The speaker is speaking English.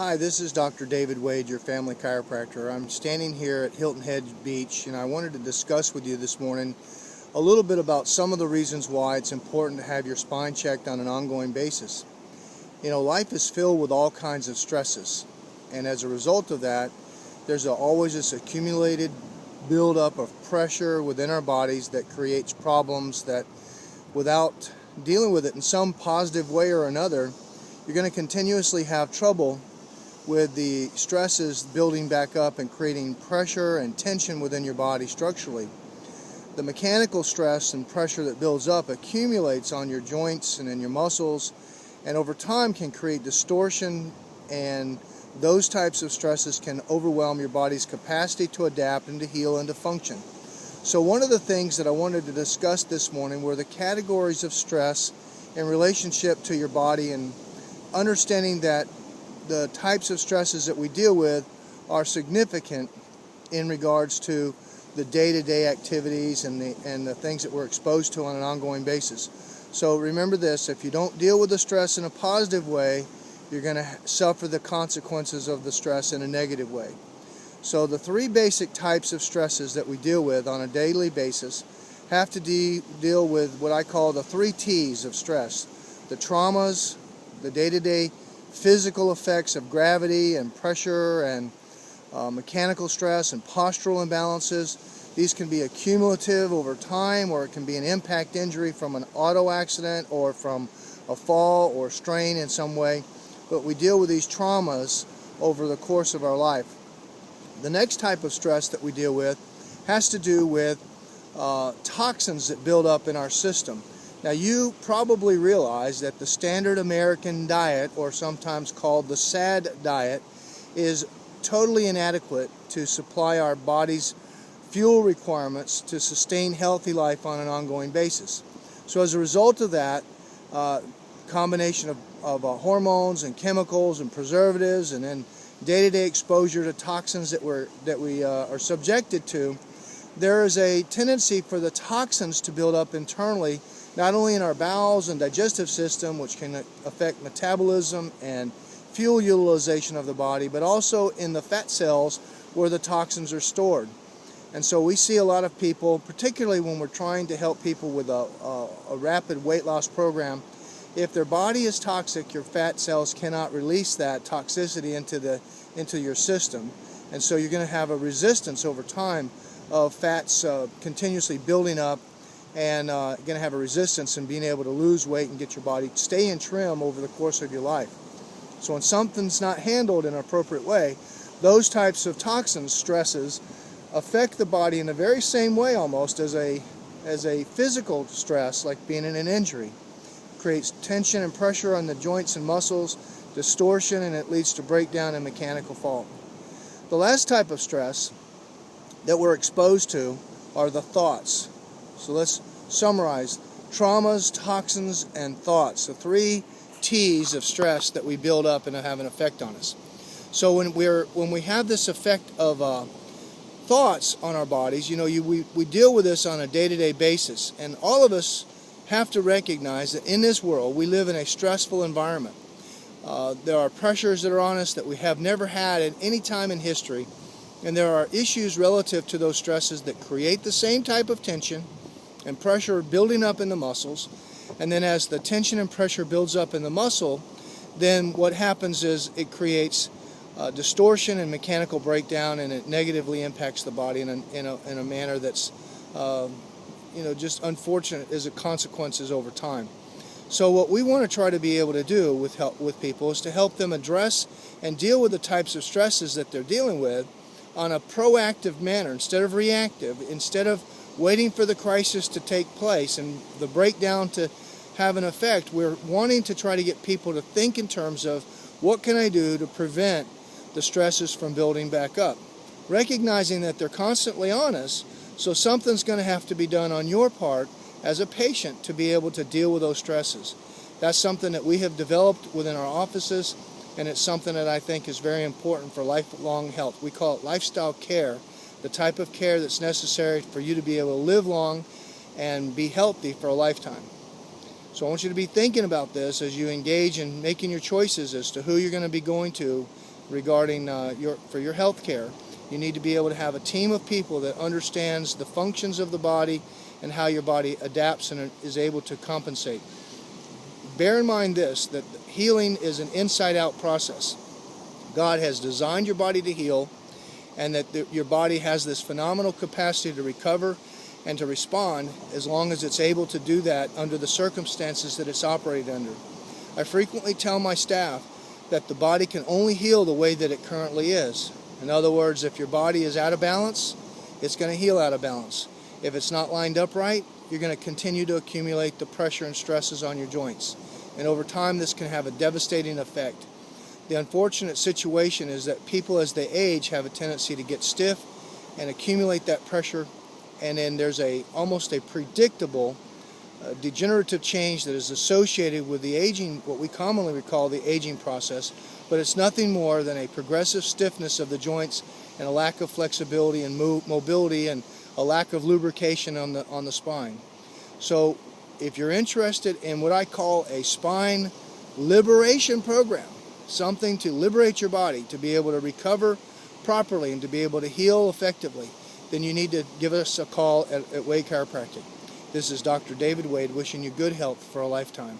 Hi, this is Dr. David Wade, your family chiropractor. I'm standing here at Hilton Head Beach, and I wanted to discuss with you this morning a little bit about some of the reasons why it's important to have your spine checked on an ongoing basis. You know, life is filled with all kinds of stresses, and as a result of that, there's always this accumulated buildup of pressure within our bodies that creates problems that, without dealing with it in some positive way or another, you're going to continuously have trouble with the stresses building back up and creating pressure and tension within your body structurally. The mechanical stress and pressure that builds up accumulates on your joints and in your muscles, and over time can create distortion, and those types of stresses can overwhelm your body's capacity to adapt and to heal and to function. So one of the things that I wanted to discuss this morning were the categories of stress in relationship to your body, and understanding that the types of stresses that we deal with are significant in regards to the day-to-day activities and the things that we're exposed to on an ongoing basis. So remember this: if you don't deal with the stress in a positive way, you're going to suffer the consequences of the stress in a negative way. So the three basic types of stresses that we deal with on a daily basis have to deal with what I call the 3 T's of stress: the traumas, the day-to-day physical effects of gravity and pressure and mechanical stress and postural imbalances. These can be accumulative over time, or it can be an impact injury from an auto accident or from a fall or strain in some way. But we deal with these traumas over the course of our life. The next type of stress that we deal with has to do with toxins that build up in our system. Now, you probably realize that the standard American diet, or sometimes called the SAD diet, is totally inadequate to supply our body's fuel requirements to sustain healthy life on an ongoing basis. So as a result of that, combination of hormones and chemicals and preservatives, and then day-to-day exposure to toxins that we are subjected to, there is a tendency for the toxins to build up internally, not only in our bowels and digestive system, which can affect metabolism and fuel utilization of the body, but also in the fat cells where the toxins are stored. And so we see a lot of people, particularly when we're trying to help people with a rapid weight loss program, if their body is toxic, your fat cells cannot release that toxicity into your system. And so you're going to have a resistance over time of fats continuously building up, and going to have a resistance in being able to lose weight and get your body to stay in trim over the course of your life. So when something's not handled in an appropriate way, those types of toxins, stresses, affect the body in the very same way almost as a physical stress, like being in an injury. It creates tension and pressure on the joints and muscles, distortion, and it leads to breakdown and mechanical fault. The last type of stress that we're exposed to are the thoughts. So let's summarize: traumas, toxins, and thoughts. The 3 T's of stress that we build up and have an effect on us. So when we have this effect of thoughts on our bodies, you know, we deal with this on a day-to-day basis, and all of us have to recognize that in this world we live in a stressful environment. There are pressures that are on us that we have never had at any time in history, and there are issues relative to those stresses that create the same type of tension and pressure building up in the muscles. And then as the tension and pressure builds up in the muscle, then what happens is it creates distortion and mechanical breakdown, and it negatively impacts the body in a manner that's just unfortunate as a consequences over time. So what we want to try to be able to do with people is to help them address and deal with the types of stresses that they're dealing with on a proactive manner instead of reactive, instead of waiting for the crisis to take place and the breakdown to have an effect. We're wanting to try to get people to think in terms of, what can I do to prevent the stresses from building back up? Recognizing that they're constantly on us, so something's going to have to be done on your part as a patient to be able to deal with those stresses. That's something that we have developed within our offices, and it's something that I think is very important for lifelong health. We call it lifestyle care, the type of care that's necessary for you to be able to live long and be healthy for a lifetime. So I want you to be thinking about this as you engage in making your choices as to who you're going to be going to regarding for your health care. You need to be able to have a team of people that understands the functions of the body and how your body adapts and is able to compensate. Bear in mind this, that healing is an inside-out process. God has designed your body to heal, and that your body has this phenomenal capacity to recover and to respond as long as it's able to do that under the circumstances that it's operated under. I frequently tell my staff that the body can only heal the way that it currently is. In other words, if your body is out of balance, it's going to heal out of balance. If it's not lined up right, you're going to continue to accumulate the pressure and stresses on your joints. And over time, this can have a devastating effect. The unfortunate situation is that people, as they age, have a tendency to get stiff and accumulate that pressure, and then there's almost a predictable degenerative change that is associated with the aging, what we commonly call the aging process, but it's nothing more than a progressive stiffness of the joints and a lack of flexibility and mobility and a lack of lubrication on the spine. So if you're interested in what I call a spine liberation program, something to liberate your body, to be able to recover properly and to be able to heal effectively, then you need to give us a call at Wade Chiropractic. This is Dr. David Wade wishing you good health for a lifetime.